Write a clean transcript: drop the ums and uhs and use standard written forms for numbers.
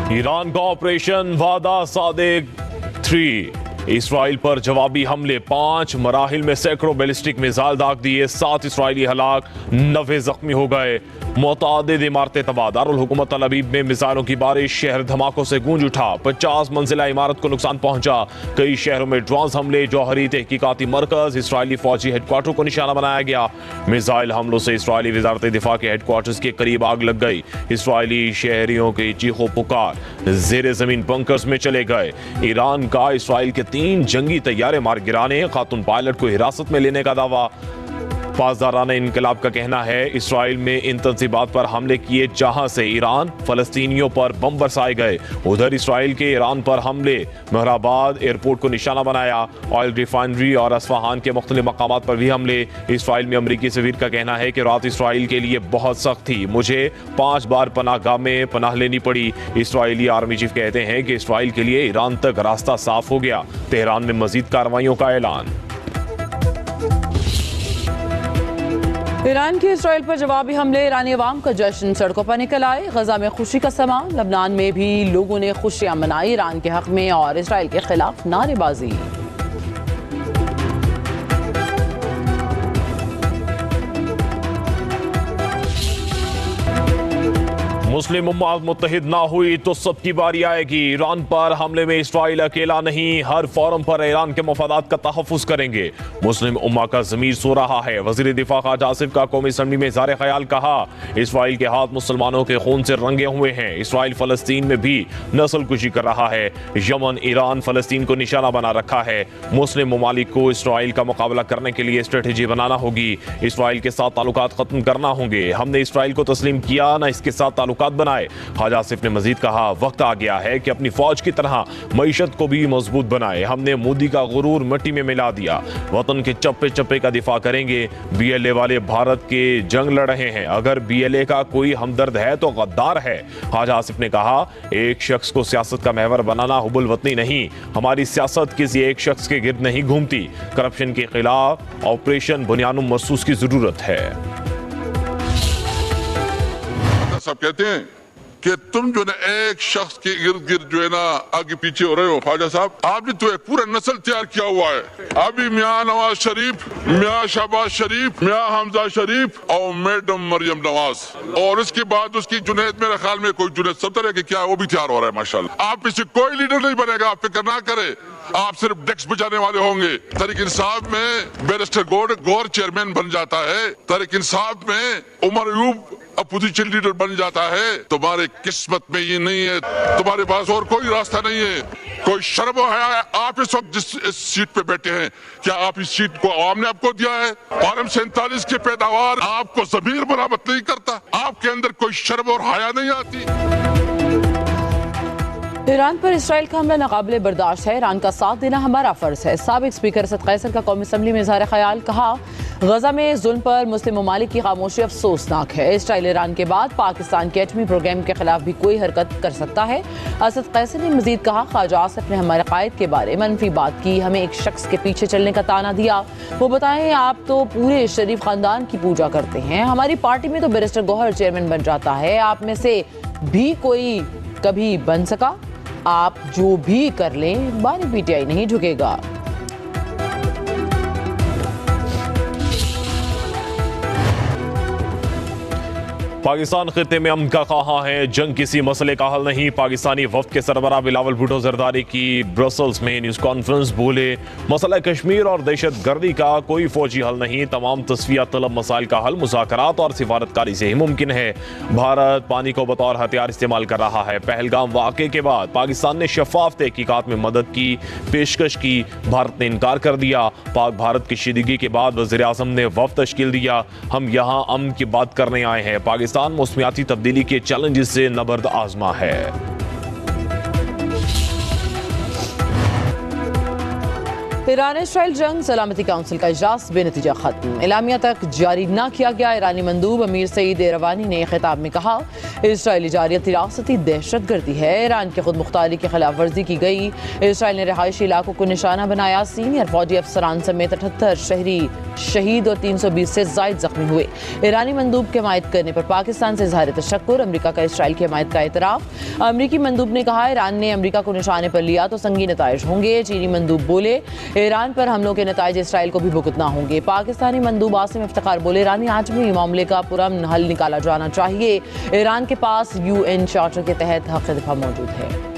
Iran का operation वादा Sadiq 3, Israel पर जवाबी हमले, 5 मराहिल में सैकड़ों बैलिस्टिक मिसाइल दाग दिए, 7 इसराइली हलाक, 90 जख्मी हो गए, मुतअद्दिद इमारतें तबाह। दारुल हुकूमत तल अवीव में मिसाइलों की बारिश, शहर धमाकों से गूंज उठा, 50 मंजिला इमारत को नुकसान पहुंचा, कई शहरों में ड्रोन हमले, जौहरी तहकीकाती मरकज, इसराइली फौजी हेडक्वार्टर को निशाना बनाया गया। मिसाइल हमलों से इसराइली वजारत दिफा के हेडक्वार्टर्स के करीब आग लग गई, इसराइली शहरियों की चीखों पुकार जेर जमीन बंकर्स में चले गए। ईरान का इसराइल के 3 जंगी तैयारे मार गिराने, खातून पायलट को हिरासत में लेने का दावा। पासदाराना इनकलाब का कहना है इसराइल में इन तंजीबात पर हमले किए जहां से ईरान फलस्तीनियों पर बम बरसाए गए। उधर इसराइल के ईरान पर हमले, महराबाद एयरपोर्ट को निशाना बनाया, ऑयल रिफाइनरी और अस्फहान के मुख्तलिफ मकामात पर भी हमले। इसराइल में अमरीकी सफीर का कहना है कि रात इसराइल के लिए बहुत सख्त थी, मुझे 5 बार पनाहगाह में पनाह लेनी पड़ी। इसराइली आर्मी चीफ कहते हैं कि इसराइल के लिए ईरान तक रास्ता साफ हो गया। तेहरान में मजीद कार्रवाइयों का ऐलान। ईरान के इसराइल पर जवाबी हमले, ईरानी अवाम का जश्न, सड़कों पर निकल आए, गजा में खुशी का समा। लबनान में भी लोगों ने खुशियां मनाई, ईरान के हक में और इसराइल के खिलाफ नारेबाजी। मुस्लिम उम्मत मुत्तहिद ना हुई तो सबकी बारी आएगी। ईरान पर हमले में इसराइल अकेला नहीं, हर फोरम पर ईरान के मफादात का तहफ़्फ़ुज़ करेंगे। मुस्लिम उम्मा का ज़मीर सो रहा है। वज़ीर दिफा ख़ाजा आसिफ का कौमी असम्बली में इज़हार ख़याल, कहा इसराइल के हाथ मुसलमानों के खून से रंगे हुए हैं। इसराइल फ़लस्तीन में भी नस्ल कुशी कर रहा है। यमन, ईरान फ़लस्तीन को निशाना बना रखा है। मुस्लिम ममालिक को इसराइल का मुकाबला करने के लिए स्ट्रेटजी बनाना होगी। इसराइल के साथ ताल्लुकात ख़त्म करना होंगे। हमने इसराइल को तस्लीम किया, न इसके साथ ताल्लुकात बनाए। ख्वाजा आसिफ ने मजीद कहा वक्त आ गया है कि अपनी फौज की तरह मईशत को भी मजबूत बनाए। हमने मोदी का गुरूर मिट्टी में मिला दिया, वतन के चप्पे चप्पे का दिफा करेंगे। बीएलए वाले भारत के जंग लड़ रहे हैं, अगर बीएलए का कोई हमदर्द है तो गद्दार है। ख्वाजा आसिफ ने कहा एक शख्स को सियासत का महवर बनाना हुबुल वतनी नहीं, हमारी सियासत किसी एक शख्स के गिर्द नहीं घूमती। करप्शन के खिलाफ ऑपरेशन बुनियानुम महसूस की जरूरत है। सब कहते हैं कि तुम जो है एक शख्स के इर्द गिर्द जो है ना आगे पीछे हो रहे हो। ख्वाजा साहब, आपने तो एक पूरा नस्ल तैयार किया हुआ है। अभी मियाँ नवाज शरीफ, मियाँ शहबाज शरीफ, मियाँ हमजा शरीफ और मैडम मरियम नवाज, और उसके बाद उसकी जुनैद, मेरे ख्याल में कोई जुनैद सत्तर है कि क्या, वो भी तैयार हो रहा है माशाल्लाह। आप इससे कोई लीडर नहीं बनेगा, आप फिक्र ना करे, आप सिर्फ डेस्क बजाने वाले होंगे। तहरीक इंसाफ में बैरिस्टर गौर चेयरमैन बन जाता है, तहरीक इंसाफ में उमर अयूब अपोजिशन लीडर बन जाता है। तुम्हारे किस्मत में ये नहीं है, तुम्हारे पास और कोई रास्ता नहीं है। कोई शर्म है, आप इस वक्त जिस सीट पे बैठे हैं, क्या आप इस सीट को आवाम ने आपको दिया है? फार्म 47 की पैदावार आपको ज़मीर बरामद नहीं करता, आपके अंदर कोई शर्म और हया नहीं आती। ईरान पर इसराइल का हमला नाकाबिले बर्दाश्त है, ईरान का साथ देना हमारा फर्ज है। साबिक स्पीकर असद कैसर का कौमी असम्बली में इज़हार ख़याल, कहा गजा में जुल्म पर मुस्लिम ममालिक की खामोशी अफसोसनाक है। इसराइल ईरान के बाद पाकिस्तान के एटमी प्रोग्राम के खिलाफ भी कोई हरकत कर सकता है। असद कैसर ने मजीद कहा ख्वाजा आसिफ ने हमारे कायद के बारे में मनफी बात की, हमें एक शख्स के पीछे चलने का ताना दिया। वो बताएं आप तो पूरे शरीफ खानदान की पूजा करते हैं, हमारी पार्टी में तो बैरिस्टर गौहर चेयरमैन बन जाता है, आप में से भी कोई कभी बन सका? आप जो भी कर लें, बानी पीटीआई नहीं झुकेगा। पाकिस्तान खित्ते में अमन का कहाँ है, जंग किसी मसले का हल नहीं। पाकिस्तानी वफ्द के सरबराह बिलावल भुट्टो जरदारी की ब्रसल्स में न्यूज़ कॉन्फ्रेंस, बोले मसला कश्मीर और दहशत गर्दी का कोई फौजी हल नहीं, तमाम तस्फिया तलब मसाइल का हल मुज़ाकरात और सिफारतकारी से ही मुमकिन है। भारत पानी को बतौर हथियार इस्तेमाल कर रहा है। पहलगाम वाक़े के बाद पाकिस्तान ने शफाफ तहकीकात में मदद की पेशकश की, भारत ने इनकार कर दिया। पाक भारत की शिदगी के बाद वज़ीर आज़म ने वफ्द तश्कील दिया। हम यहाँ अमन की बात करने आए हैं। पाकिस्तान मौसमियाती तब्दीली के चैलेंजेस से नबर्द आजमा है। ईरान इसराइल जंग सलामती काउंसिल का इजलास बेनतीजा खत्म। एलामिया तक जारी न किया गया। ईरानी मंदूब अमीर सईद एरवानी ने खिताब में कहा, इसराइली जारियत रियासती दहशत गर्दी है। ईरान की खुद मुख्तारी की खिलाफ वर्जी की गई। इसराइल ने रिहायशी इलाकों को निशाना बनाया। सीनियर फौजी अफसरान समेत 78 शहरी शहीद और 320 से जायद जख्मी हुए। ईरानी मंदूब की हमायत करने पर पाकिस्तान से इजहार तशक्कुर। अमरीका का इसराइल की हमायत का एतराफ। अमरीकी मंदूब ने कहा, ईरान ने अमरीका को निशाने पर लिया तो संगीन नताइज होंगे। चीनी मंदूब बोले, ईरान पर हमलों के नताइज इसराइल को भी भुगतना होंगे। पाकिस्तानी मंदूब आसिम इफ्तिखार बोले, ईरानी आजमी मामले का पुरअमन हल निकाला जाना चाहिए। ईरान के पास UN चार्टर के तहत हक दिफा मौजूद है।